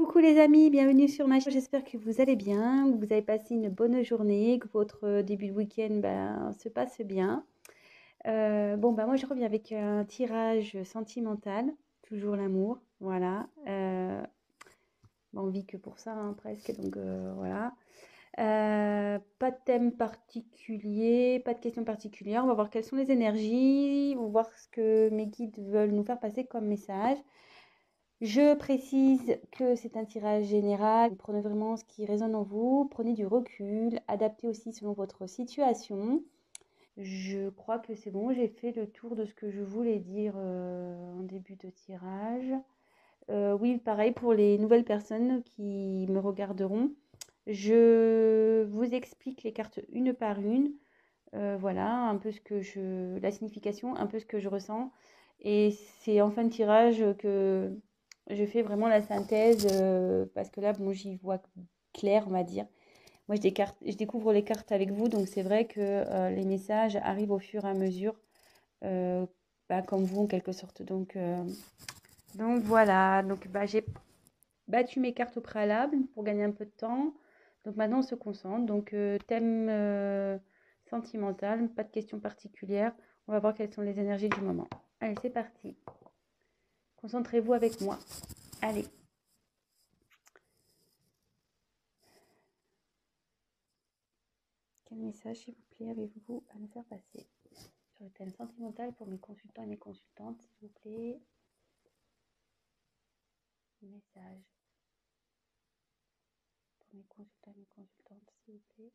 Coucou les amis, bienvenue sur ma chaîne. J'espère que vous allez bien, que vous avez passé une bonne journée, que votre début de week-end se passe bien. Moi je reviens avec un tirage sentimental, toujours l'amour, voilà. On vit que pour ça hein, presque, donc voilà. Pas de thème particulier, pas de questions particulières. On va voir quelles sont les énergies, on va voir ce que mes guides veulent nous faire passer comme message. Je précise que c'est un tirage général. Prenez vraiment ce qui résonne en vous. Prenez du recul. Adaptez aussi selon votre situation. Je crois que c'est bon. J'ai fait le tour de ce que je voulais dire en début de tirage. Oui, pareil pour les nouvelles personnes qui me regarderont. Je vous explique les cartes une par une. Voilà, un peu la signification, un peu ce que je ressens. Et c'est en fin de tirage que je fais vraiment la synthèse parce que là, bon, j'y vois clair, on va dire. Moi, je découvre les cartes avec vous, donc c'est vrai que les messages arrivent au fur et à mesure, euh, comme vous en quelque sorte. Donc voilà, j'ai battu mes cartes au préalable pour gagner un peu de temps. Donc maintenant, on se concentre. Donc thème sentimental, pas de questions particulières. On va voir quelles sont les énergies du moment. Allez, c'est parti. Concentrez-vous avec moi. Allez. Quel message, s'il vous plaît, avez-vous à nous faire passer sur le thème sentimental pour mes consultants et mes consultantes, s'il vous plaît? Message pour mes consultants et mes consultantes, s'il vous plaît.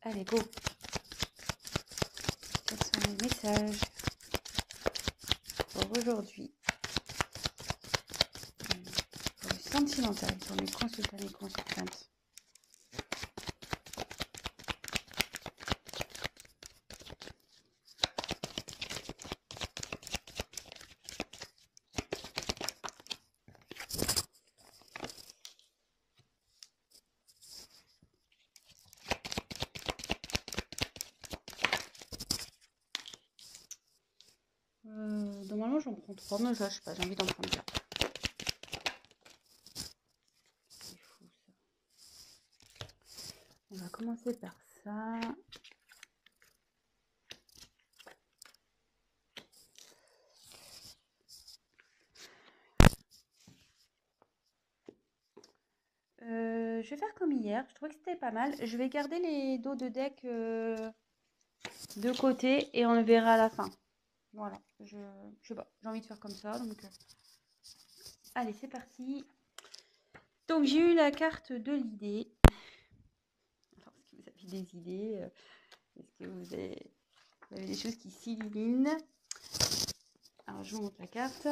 Allez, go. Quels sont les messages pour aujourd'hui? Pour le sentimental, pour mes consultants et mes consultantes. Normalement, j'en prends 3, mais je sais pas, j'ai envie d'en prendre 4. C'est fou ça. On va commencer par ça. Je vais faire comme hier. Je trouvais que c'était pas mal. Je vais garder les dos de deck de côté et on le verra à la fin. Voilà. Je sais pas. J'ai envie de faire comme ça. Allez, c'est parti. Donc, j'ai eu la carte de l'idée. Alors, est-ce que vous avez des idées? Est-ce que vous avez des choses qui s'illuminent? Alors, je vous montre la carte.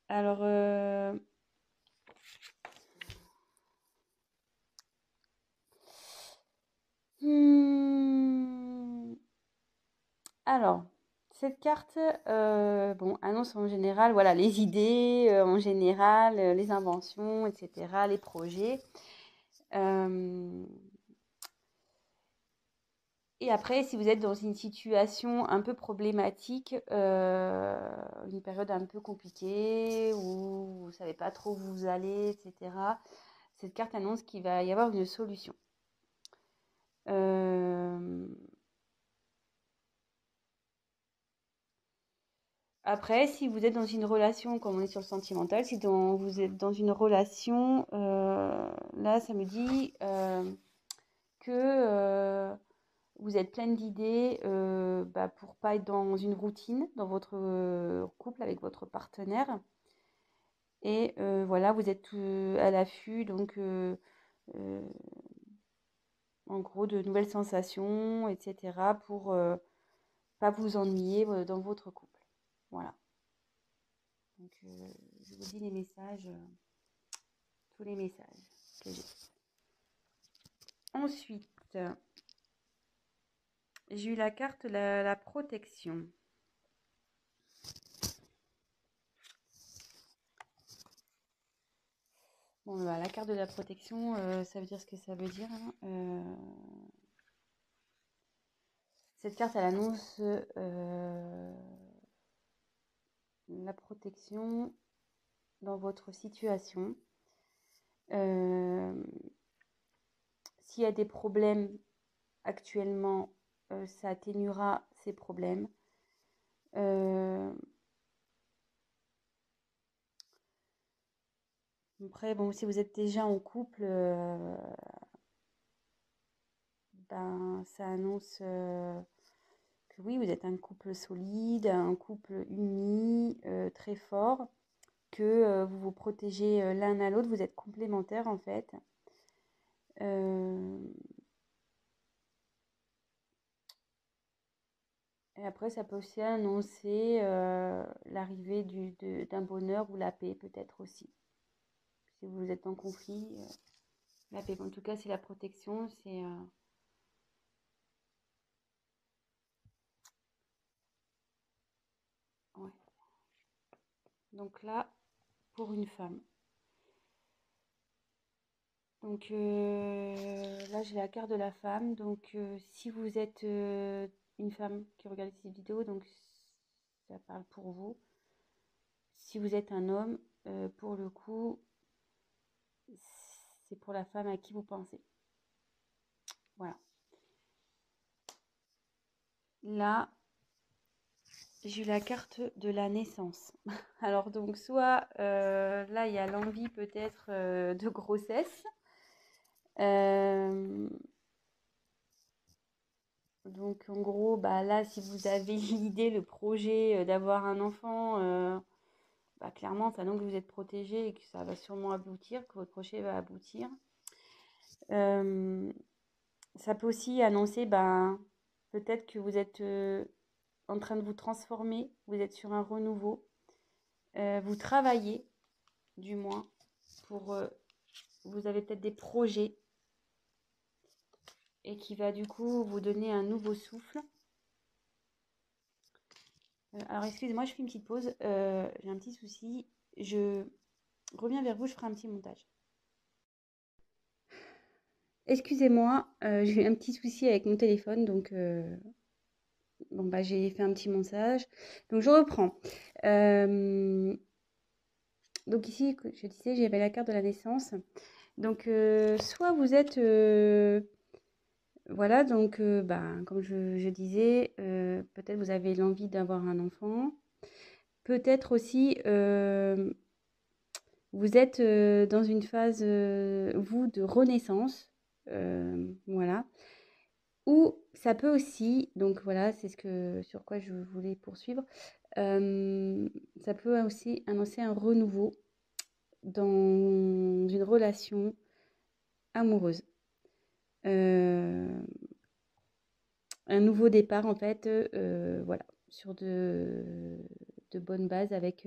Alors, alors, cette carte, annonce en général, voilà, les idées, en général, les inventions, etc., les projets. Et après, si vous êtes dans une situation un peu problématique, une période un peu compliquée où vous ne savez pas trop où vous allez, etc., cette carte annonce qu'il va y avoir une solution. Après, si vous êtes dans une relation, comme on est sur le sentimental, vous êtes dans une relation, là, ça me dit que vous êtes pleine d'idées pour pas être dans une routine dans votre couple avec votre partenaire. Et voilà, vous êtes à l'affût, euh, en gros, de nouvelles sensations, etc., pour pas vous ennuyer dans votre couple. Voilà. Donc, je vous dis les messages, tous les messages que j'ai. Ensuite, j'ai eu la carte la protection. Bon, la carte de la protection, ça veut dire ce que ça veut dire. Hein. Cette carte, elle annonce la protection dans votre situation. S'il y a des problèmes actuellement, ça atténuera ces problèmes. Après, bon, si vous êtes déjà en couple, ben, ça annonce que oui, vous êtes un couple solide, un couple uni, très fort, que vous vous protégez l'un à l'autre, vous êtes complémentaires en fait. Et après, ça peut aussi annoncer l'arrivée d'un bonheur ou la paix peut-être aussi. Si vous êtes en conflit, la paix. En tout cas, c'est la protection, c'est... ouais. Donc là, pour une femme. Donc là, j'ai la carte de la femme. Donc si vous êtes une femme qui regarde cette vidéo, donc ça parle pour vous. Si vous êtes un homme, pour le coup, c'est pour la femme à qui vous pensez. Voilà. Là, j'ai eu la carte de la naissance. Alors donc soit là, il y a l'envie peut-être de grossesse. Donc en gros, bah là, si vous avez l'idée, le projet d'avoir un enfant, bah, clairement, ça annonce que vous êtes protégé et que ça va sûrement aboutir, que votre projet va aboutir. Ça peut aussi annoncer, ben, peut-être que vous êtes en train de vous transformer, vous êtes sur un renouveau, vous travaillez, du moins, pour, vous avez peut-être des projets et qui va du coup vous donner un nouveau souffle. Alors excusez-moi, je fais une petite pause, j'ai un petit souci, je reviens vers vous, je ferai un petit montage. Excusez-moi, j'ai eu un petit souci avec mon téléphone, donc bon, bah, j'ai fait un petit montage. Donc je reprends. Donc ici, je disais, j'avais la carte de la naissance. Donc soit vous êtes... voilà, donc bah, comme je disais, peut-être vous avez l'envie d'avoir un enfant. Peut-être aussi, vous êtes dans une phase, vous, de renaissance. Voilà. Ou ça peut aussi, donc voilà, c'est sur quoi je voulais poursuivre, ça peut aussi annoncer un renouveau dans une relation amoureuse. Un nouveau départ en fait, voilà, sur de bonnes bases avec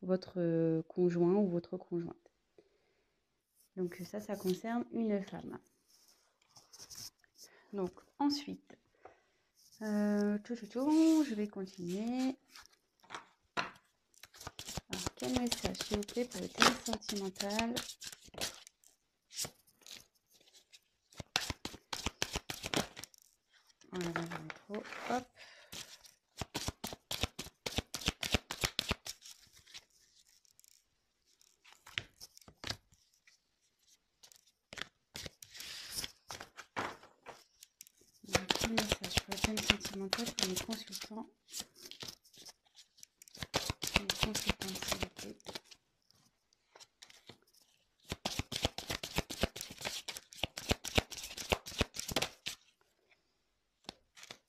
votre conjoint ou votre conjointe. Donc ça concerne une femme. Donc ensuite, je vais continuer. Alors, quel message, s'il vous plaît, pour le thème sentimental? Voilà, trop. Hop. Donc, quel message pour le thème sentimental pour les consultants? Les consultantes, s'il vous plaît.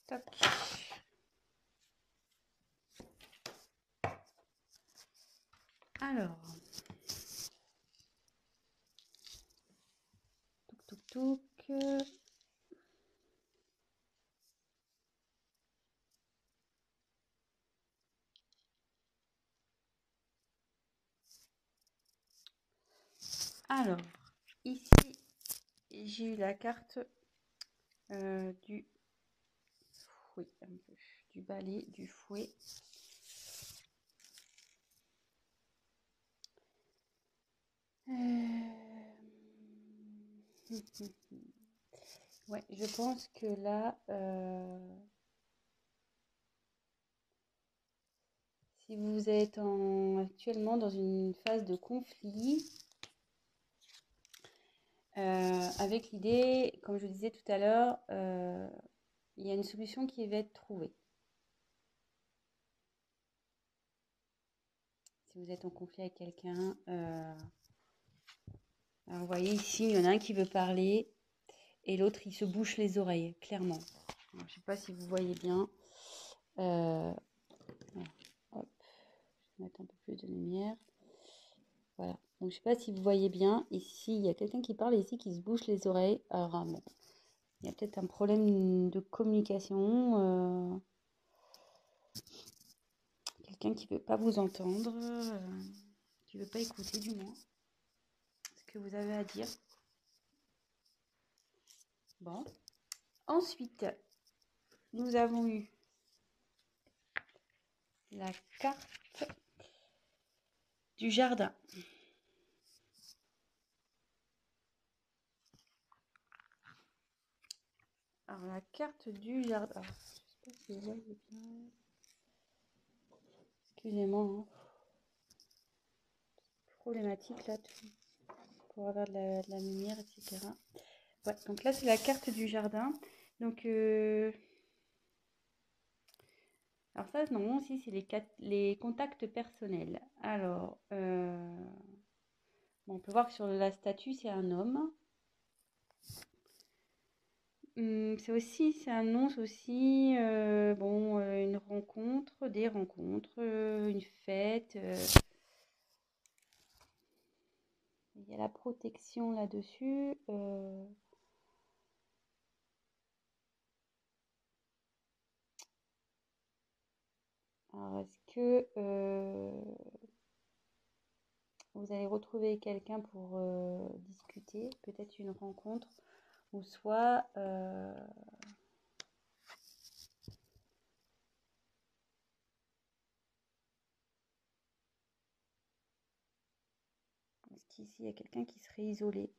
Tac. Alors, touc. Alors, ici, j'ai eu la carte du fouet, un peu, du balai, du fouet. Ouais, je pense que là, Si vous êtes actuellement dans une phase de conflit, avec l'idée, comme je le disais tout à l'heure, il y a une solution qui va être trouvée. Si vous êtes en conflit avec quelqu'un, alors vous voyez ici, il y en a un qui veut parler et l'autre, il se bouche les oreilles, clairement. Alors, je ne sais pas si vous voyez bien. Voilà. Hop. Je vais mettre un peu plus de lumière. Voilà. Donc, je ne sais pas si vous voyez bien. Ici, il y a quelqu'un qui parle ici qui se bouche les oreilles. Alors, bon, il y a peut-être un problème de communication. Quelqu'un qui ne veut pas vous entendre, qui ne veut pas écouter du moins ce que vous avez à dire. Bon. Ensuite, nous avons eu la carte du jardin. Alors, la carte du jardin. Alors, je ne sais pas si vous voyez bien. Excusez-moi. Hein. Problématique là, pour avoir de la lumière, etc. Ouais, donc là, c'est la carte du jardin. Donc, alors ça, non, aussi, c'est les contacts personnels. Alors, bon, on peut voir que sur la statue, c'est un homme. Ça annonce aussi bon, une rencontre, des rencontres, une fête. Il y a la protection là-dessus. Alors, est-ce que vous allez retrouver quelqu'un pour discuter, peut-être une rencontre, ou soit est-ce qu'ici il y a quelqu'un qui serait isolé,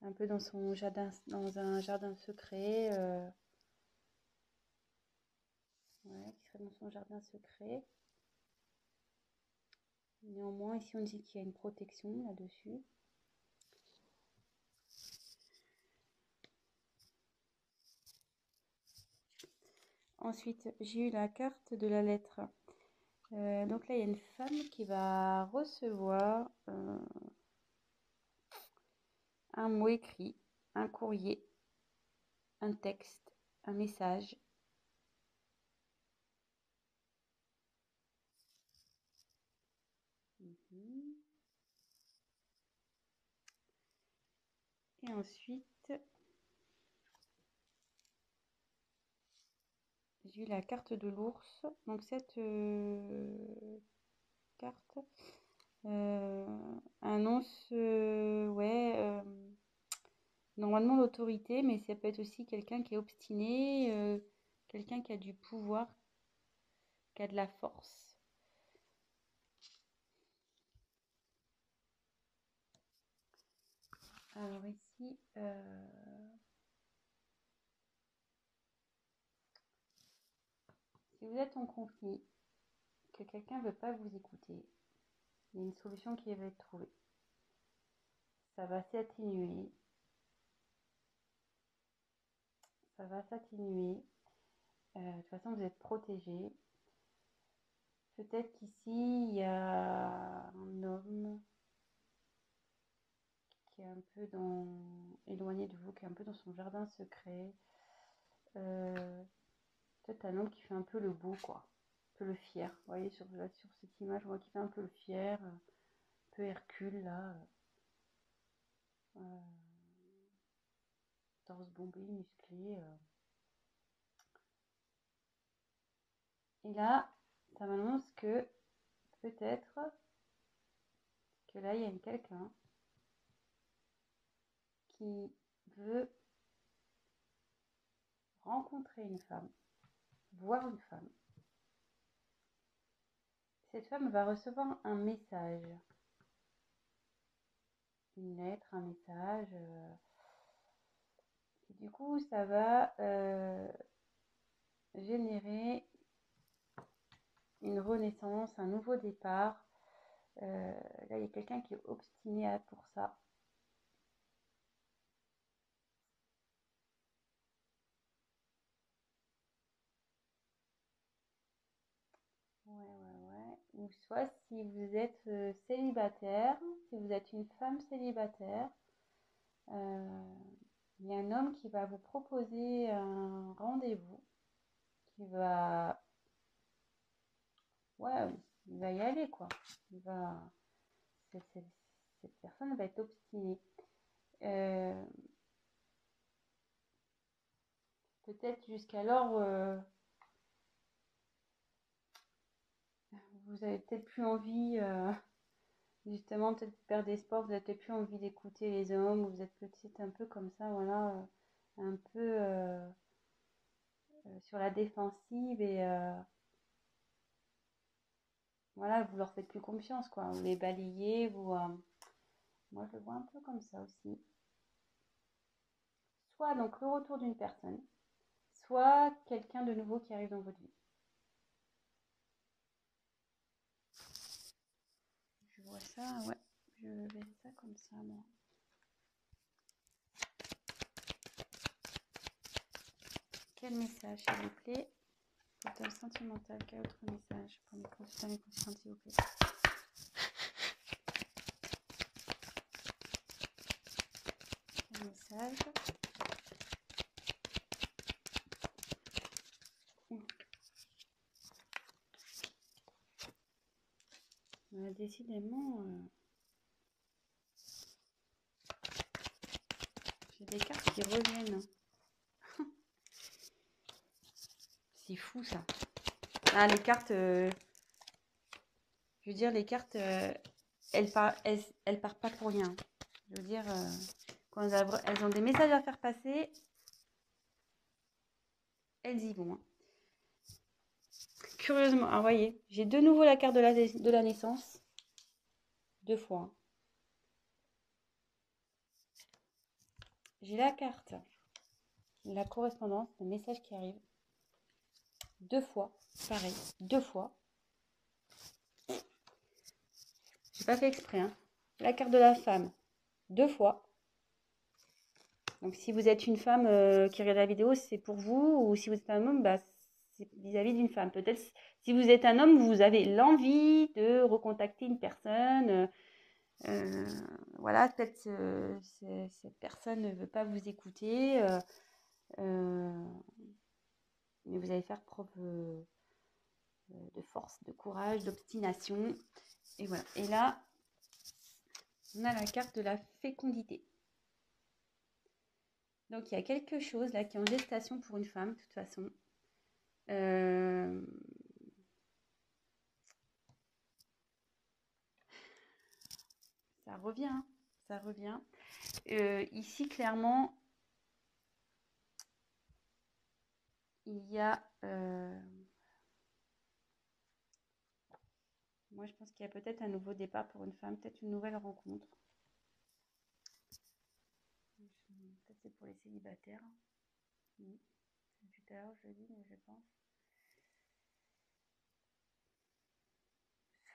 un peu dans son jardin, dans un jardin secret, ouais, qui serait dans son jardin secret. Néanmoins, ici on dit qu'il y a une protection là-dessus. Ensuite, j'ai eu la carte de la lettre. Donc là, il y a une femme qui va recevoir un mot écrit, un courrier, un texte, un message. Et ensuite, j'ai eu la carte de l'ours. Donc cette carte annonce, ouais, normalement l'autorité, mais ça peut être aussi quelqu'un qui est obstiné, quelqu'un qui a du pouvoir, qui a de la force. Alors ici, si vous êtes en conflit, que quelqu'un ne veut pas vous écouter, il y a une solution qui va être trouvée. Ça va s'atténuer. Ça va s'atténuer. De toute façon, vous êtes protégé. Peut-être qu'ici, il y a un homme qui est un peu éloigné de vous, qui est un peu dans son jardin secret. Peut-être un homme qui fait un peu le beau, quoi. Un peu le fier. Vous voyez, sur cette image, on voit qu'il fait un peu le fier. Un peu Hercule, là. Torse bombé, musclé. Et là, ça m'annonce que peut-être que là, il y a quelqu'un qui veut rencontrer une femme, voir une femme. Cette femme va recevoir un message, une lettre, un message. Et du coup, ça va générer une renaissance, un nouveau départ. Là, il y a quelqu'un qui est obstiné pour ça. Ouais. Ou soit si vous êtes célibataire, si vous êtes une femme célibataire, euh, il y a un homme qui va vous proposer un rendez-vous, qui va, ouais, il va y aller quoi. Il va, cette personne va être obstinée. Peut-être jusqu'alors, vous avez peut-être plus envie, justement, peut-être vous perdez espoir, vous n'avez peut-être plus envie d'écouter les hommes, vous êtes peut-être un peu comme ça, voilà, un peu sur la défensive et voilà, vous leur faites plus confiance, quoi. Vous les balayez, vous. Moi, je le vois un peu comme ça aussi. Soit donc le retour d'une personne, soit quelqu'un de nouveau qui arrive dans votre vie. Je vois ça, ouais. Je verrai ça comme ça, moi. Quel message, s'il vous plaît? Fauteuil sentimental, quel autre message pour mes consultants et consultantes, s'il vous plaît? Quel message? Décidément, j'ai des cartes qui reviennent. C'est fou ça. Ah, les cartes, je veux dire, les cartes, elles partent pas pour rien. Je veux dire, quand elles ont des messages à faire passer, elles y vont. Hein. Curieusement, ah, voyez, j'ai de nouveau la carte de la naissance. 2 fois. Hein. J'ai la carte, la correspondance, le message qui arrive. 2 fois, pareil, 2 fois. J'ai pas fait exprès. Hein. La carte de la femme, 2 fois. Donc si vous êtes une femme qui regarde la vidéo, c'est pour vous. Ou si vous êtes un homme, bah, c'est vis-à-vis d'une femme. Peut-être si vous êtes un homme, vous avez l'envie de recontacter une personne. Voilà, peut-être cette personne ne veut pas vous écouter. Mais vous allez faire preuve de force, de courage, d'obstination. Et voilà. Et là, on a la carte de la fécondité. Donc il y a quelque chose là qui est en gestation pour une femme, de toute façon. Ça revient, hein, ça revient. Ici, clairement, il y a... moi, je pense qu'il y a peut-être un nouveau départ pour une femme, peut-être une nouvelle rencontre. Peut-être c'est pour les célibataires. Oui. Tout à l'heure, je le dis, mais je pense.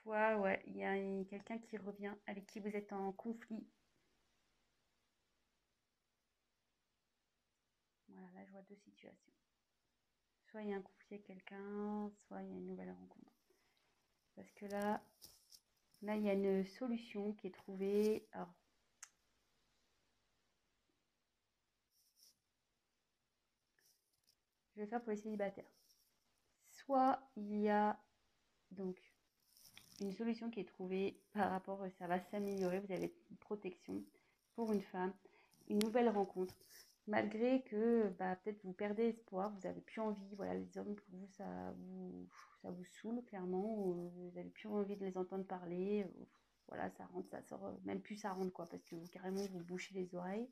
Soit, ouais, il y a quelqu'un qui revient, avec qui vous êtes en conflit. Voilà, là, je vois 2 situations. Soit il y a un conflit avec quelqu'un, soit il y a une nouvelle rencontre. Parce que là, il y a une solution qui est trouvée. Alors, je vais faire pour les célibataires. Soit il y a donc une solution qui est trouvée par rapport, ça va s'améliorer, vous avez une protection pour une femme, une nouvelle rencontre, malgré que peut-être vous perdez espoir, vous n'avez plus envie, voilà, les hommes pour vous ça vous saoule clairement, vous n'avez plus envie de les entendre parler, voilà, ça rentre, ça sort, même plus ça rentre quoi, parce que vous, carrément vous bouchez les oreilles.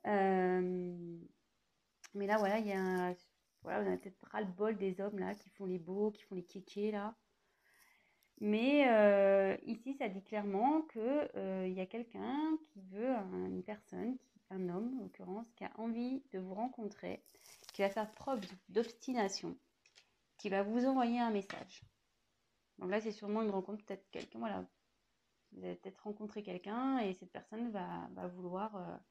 Mais là voilà, il y a voilà, on a peut-être ras le bol des hommes là qui font les beaux, qui font les kékés là. Mais ici, ça dit clairement qu'il y a quelqu'un qui veut, une personne, un homme en l'occurrence, qui a envie de vous rencontrer, qui va faire preuve d'obstination, qui va vous envoyer un message. Donc là, c'est sûrement une rencontre, peut-être quelqu'un, voilà. Vous allez peut-être rencontrer quelqu'un et cette personne va vouloir,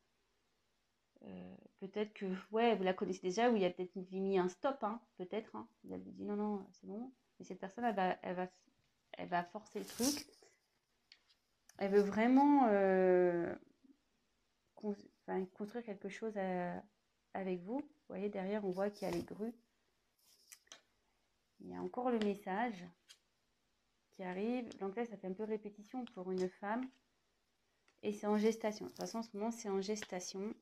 peut-être que, ouais, vous la connaissez déjà, ou il y a peut-être mis un stop, hein, peut-être. Hein. Vous avez dit non, c'est bon. Et cette personne, elle va forcer le truc. Elle veut vraiment construire quelque chose avec vous. Vous voyez, derrière, on voit qu'il y a les grues. Il y a encore le message qui arrive. Donc là, ça fait un peu répétition pour une femme. Et c'est en gestation. De toute façon, en ce moment, c'est en gestation.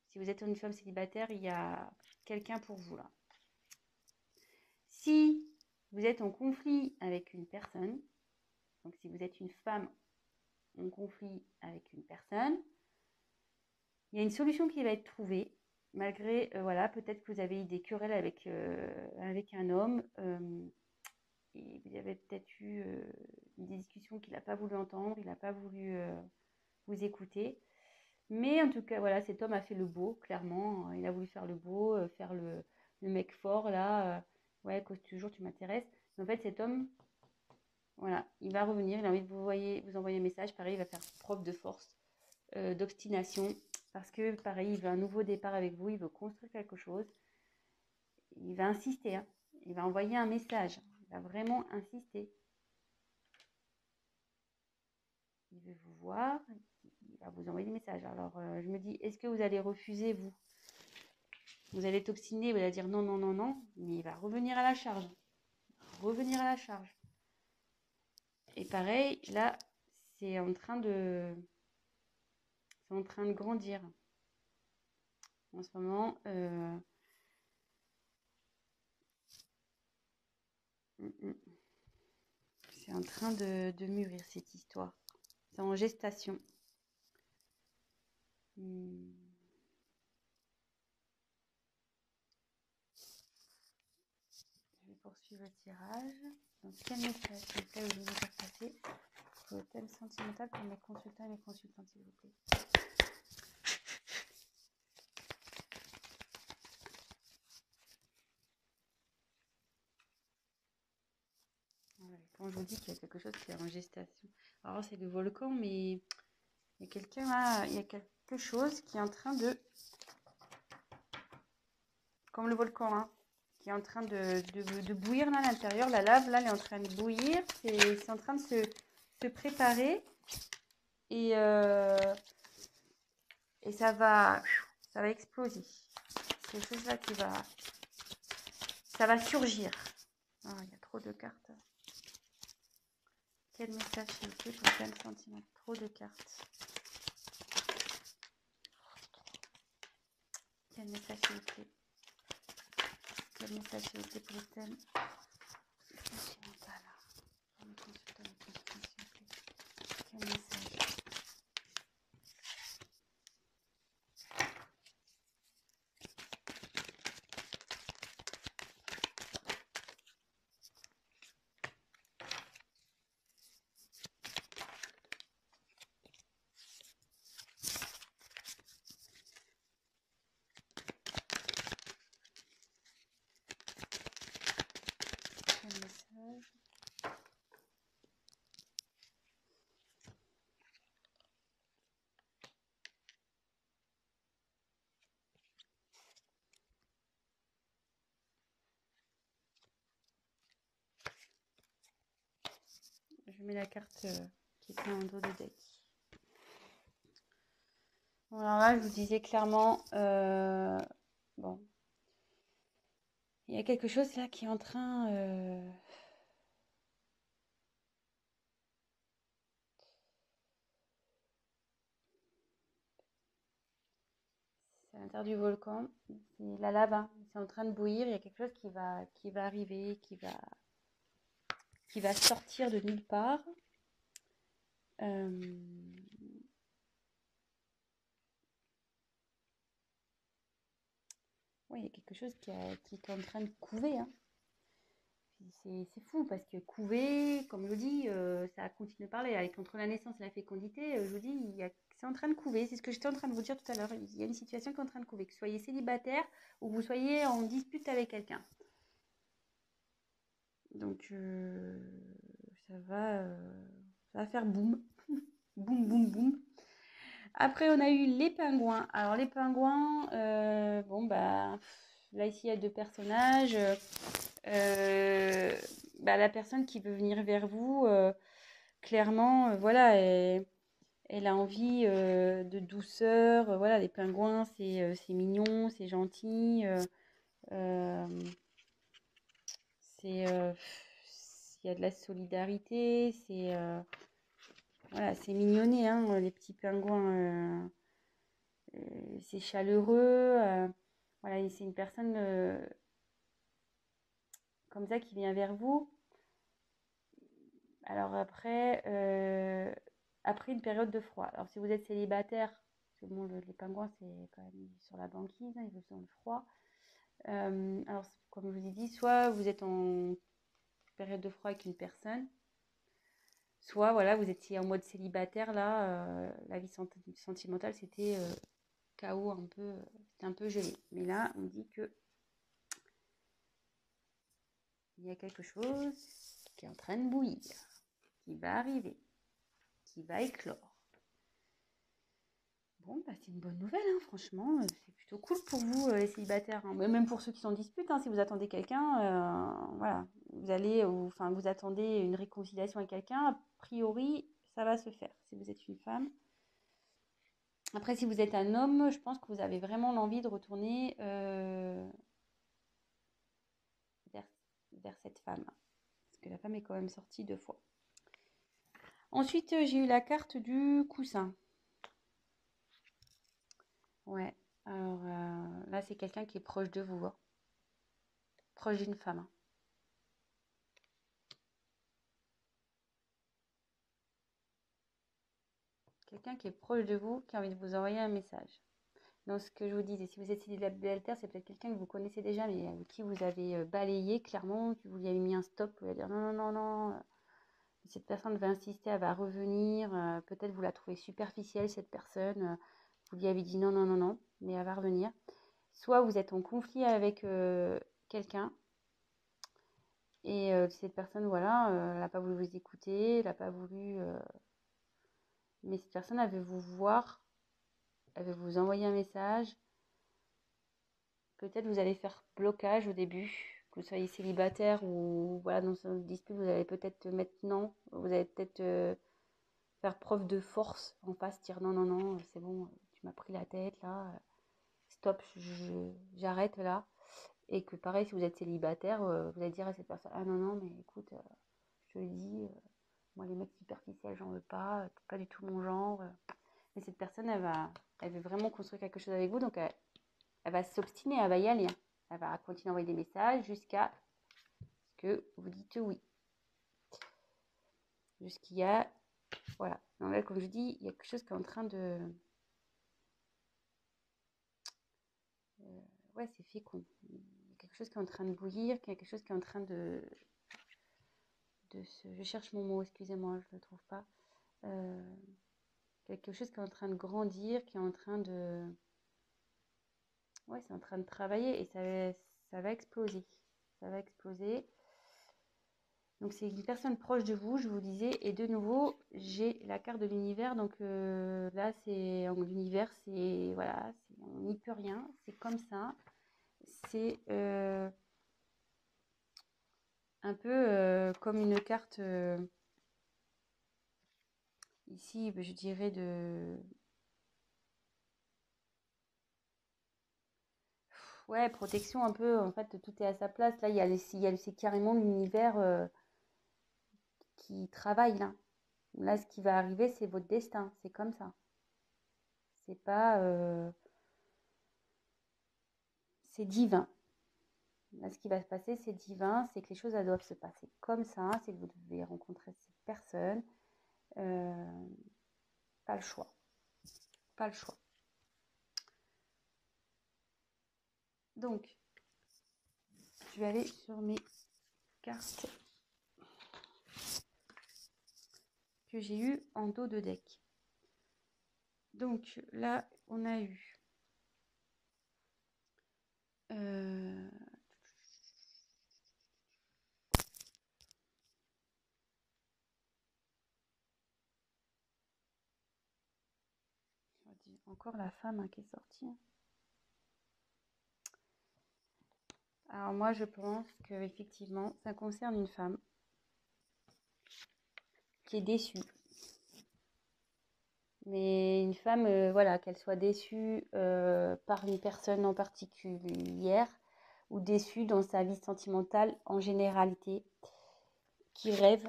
Si vous êtes une femme célibataire, il y a quelqu'un pour vous là. Si vous êtes en conflit avec une personne, donc si vous êtes une femme en conflit avec une personne, il y a une solution qui va être trouvée, malgré, voilà, peut-être que vous avez eu des querelles avec un homme, et vous avez peut-être eu des discussions qu'il n'a pas voulu entendre, il n'a pas voulu vous écouter. Mais en tout cas, voilà, cet homme a fait le beau, clairement. Il a voulu faire le beau, faire le mec fort, là. Ouais, cause toujours tu m'intéresses. Mais en fait, cet homme, voilà, il va revenir, il a envie de vous envoyer un message. Pareil, il va faire preuve de force, d'obstination. Parce que, pareil, il veut un nouveau départ avec vous, il veut construire quelque chose. Il va insister, hein. Il va envoyer un message. Il va vraiment insister. Il veut vous voir, il va vous envoyer des messages. Alors, je me dis, est-ce que vous allez refuser, vous? Vous allez t'obstiner, vous allez dire non, non, non, non, mais il va revenir à la charge. Revenir à la charge. Et pareil, là, c'est en train de grandir. En ce moment, c'est en train de mûrir cette histoire. C'est en gestation. Je vais poursuivre le tirage. Donc, quel message s'il vous plaît, vous voulez faire passer pour le thème sentimental pour mes consultants et mes consultantes, s'il vous plaît. Quand je vous dis qu'il y a quelque chose qui est en gestation. Alors, c'est le volcan, mais il y a quelqu'un là, il y a quelque chose qui est en train de, comme le volcan, hein, qui est en train de bouillir là à l'intérieur. La lave là, elle est en train de bouillir. C'est en train de se préparer et ça va exploser. C'est quelque chose là ça va surgir. Oh, il y a trop de cartes. Quel message s'il vous plaît pour quel sentiment? Trop de cartes. Quel message s'il vous plaît? Quel message s'il vous plaît pour le thème sentimental? Pour mes consultants, s'il vous plaît. Quel message? Quel message? Je mets la carte qui est en dos de deck. Bon, alors là, je vous disais clairement, bon, il y a quelque chose là qui est en train, c'est à l'intérieur du volcan, c'est la lave, hein. C'est en train de bouillir. Il y a quelque chose qui va arriver, qui va sortir de nulle part. Oui, il y a quelque chose qui est en train de couver, hein. C'est fou parce que couver, comme je vous dis, ça continue de parler. Avec entre la naissance et la fécondité, je vous dis, c'est en train de couver. C'est ce que j'étais en train de vous dire tout à l'heure. Il y a une situation qui est en train de couver. Que vous soyez célibataire ou que vous soyez en dispute avec quelqu'un. Donc, ça va faire boum. Boum, boum, boum. Après, on a eu les pingouins. Alors, les pingouins, bon, bah, là, ici, il y a deux personnages. Bah, la personne qui veut venir vers vous, clairement, voilà, elle a envie de douceur. Voilà, les pingouins, c'est mignon, c'est gentil. Euh, c'est, il y a de la solidarité. Voilà, c'est mignonné, hein, les petits pingouins. C'est chaleureux. Voilà, c'est une personne comme ça qui vient vers vous. Alors après une période de froid. Alors si vous êtes célibataire, parce que bon, les pingouins c'est quand même sur la banquise, hein, ils sont dans le froid. Alors comme je vous ai dit, soit vous êtes en période de froid avec une personne, soit voilà, vous étiez en mode célibataire là, la vie sentimentale c'était chaos un peu, c'était un peu gelé. Mais là on dit que il y a quelque chose qui est en train de bouillir, qui va arriver, qui va éclore. Bon, bah, c'est une bonne nouvelle, hein, franchement, c'est plutôt cool pour vous, les célibataires, hein. Même pour ceux qui sont en dispute, hein, si vous attendez quelqu'un, voilà, vous attendez une réconciliation avec quelqu'un, a priori, ça va se faire, si vous êtes une femme. Après, si vous êtes un homme, je pense que vous avez vraiment l'envie de retourner vers, vers cette femme, parce que la femme est quand même sortie 2 fois. Ensuite, j'ai eu la carte du coussin. Ouais, alors là, c'est quelqu'un qui est proche de vous, hein. Proche d'une femme, hein. Quelqu'un qui est proche de vous, qui a envie de vous envoyer un message. Donc, ce que je vous disais, si vous êtes célibataire, c'est peut-être quelqu'un que vous connaissez déjà, mais avec qui vous avez balayé clairement, que vous lui avez mis un stop, vous allez dire non, non, non, non. Cette personne va insister, elle va revenir. Peut-être vous la trouvez superficielle, cette personne. Vous lui avez dit non, non, non, non, mais elle va revenir. Soit vous êtes en conflit avec quelqu'un et cette personne, voilà, elle n'a pas voulu vous écouter, elle n'a pas voulu. Mais cette personne, elle veut vous voir, elle veut vous envoyer un message. Peut-être vous allez faire blocage au début, que vous soyez célibataire ou voilà, dans une dispute, vous allez peut-être maintenant, vous allez peut-être faire preuve de force en face, dire non, non, non, c'est bon, tu m'as pris la tête là, stop, j'arrête là. Et que pareil, si vous êtes célibataire, vous allez dire à cette personne, ah non, non, mais écoute, je te le dis, moi les mecs superficiels, j'en veux pas, c'est pas du tout mon genre. Mais cette personne, elle veut vraiment construire quelque chose avec vous, donc elle va s'obstiner, elle va y aller, hein. Elle va continuer à envoyer des messages jusqu'à ce que vous dites oui. Jusqu'il y a, voilà. Donc là, comme je dis, il y a quelque chose qui est en train de... ouais, c'est fécond. Il y a quelque chose qui est en train de bouillir, il y a quelque chose qui est en train je cherche mon mot, excusez-moi, je ne le trouve pas. Quelque chose qui est en train de grandir, qui est en train de... ouais, c'est en train de travailler et ça va exploser. Ça va exploser. Donc c'est une personne proche de vous, je vous disais. Et de nouveau, j'ai la carte de l'univers. Donc là, c'est l'univers, c'est voilà, on n'y peut rien. C'est comme ça. C'est un peu comme une carte ici, je dirais de ouais, protection un peu. En fait, tout est à sa place. Là, c'est carrément l'univers qui travaille là. Là, ce qui va arriver, c'est votre destin. C'est comme ça. C'est pas, c'est divin. Là, ce qui va se passer, c'est divin. C'est que les choses elles doivent se passer comme ça. C'est que vous devez rencontrer cette personne. Euh, Pas le choix. Pas le choix. Donc, je vais aller sur mes cartes que j'ai eues en dos de deck. Donc là, on a eu euh, encore la femme hein, qui est sortie. Alors moi, je pense que effectivement, ça concerne une femme qui est déçue. Mais une femme, voilà, qu'elle soit déçue par une personne en particulière ou déçue dans sa vie sentimentale en généralité, qui rêve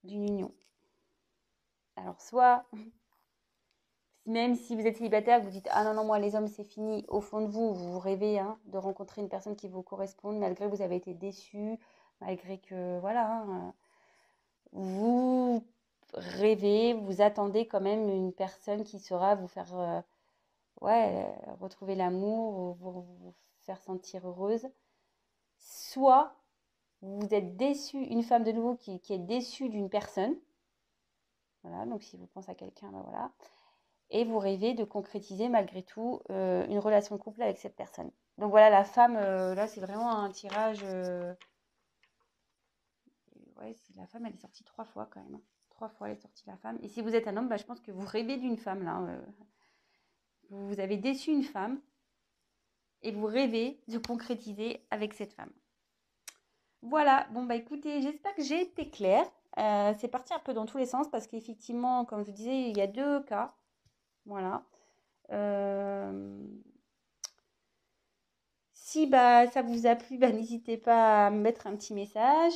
d'une union. Alors soit, même si vous êtes célibataire, vous dites ah non non moi les hommes c'est fini, au fond de vous, vous rêvez hein, de rencontrer une personne qui vous corresponde malgré que vous avez été déçu, malgré que voilà, hein, vous rêvez, vous attendez quand même une personne qui saura vous faire ouais, retrouver l'amour, vous faire sentir heureuse. Soit vous êtes déçu, une femme de nouveau qui est déçue d'une personne. Voilà, donc si vous pensez à quelqu'un, ben voilà. Et vous rêvez de concrétiser malgré tout une relation de couple avec cette personne. Donc voilà, la femme, là, c'est vraiment un tirage. Ouais, la femme, elle est sortie 3 fois quand même, hein. 3 fois, elle est sortie la femme. Et si vous êtes un homme, bah, je pense que vous rêvez d'une femme là. Vous avez déçu une femme et vous rêvez de concrétiser avec cette femme. Voilà, bon bah écoutez, j'espère que j'ai été claire. C'est parti un peu dans tous les sens parce qu'effectivement, comme je disais, il y a 2 cas. Voilà. Euh, Si bah, ça vous a plu, bah, n'hésitez pas à me mettre un petit message.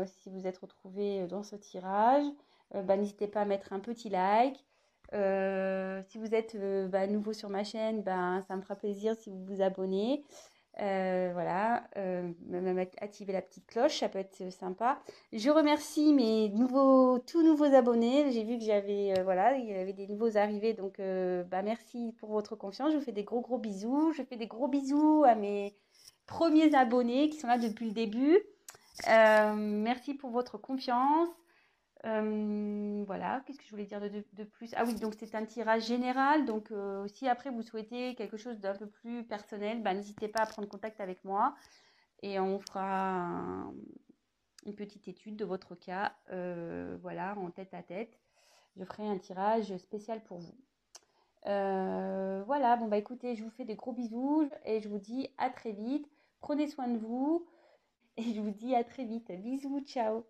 Si vous êtes retrouvé dans ce tirage, bah, n'hésitez pas à mettre un petit like. Si vous êtes bah, nouveau sur ma chaîne, bah, ça me fera plaisir si vous vous abonnez. Voilà, même activer la petite cloche, ça peut être sympa. Je remercie mes tout nouveaux abonnés. J'ai vu que voilà, il y avait des nouveaux arrivés, donc bah, merci pour votre confiance. Je vous fais des gros gros bisous. Je fais des gros bisous à mes premiers abonnés qui sont là depuis le début. Merci pour votre confiance. Voilà, qu'est-ce que je voulais dire de plus? Ah oui, donc c'est un tirage général. Donc, si après vous souhaitez quelque chose d'un peu plus personnel, bah, n'hésitez pas à prendre contact avec moi et on fera une petite étude de votre cas, voilà, en tête à tête. Je ferai un tirage spécial pour vous. Voilà, bon bah écoutez, je vous fais des gros bisous et je vous dis à très vite. Prenez soin de vous et je vous dis à très vite. Bisous, ciao.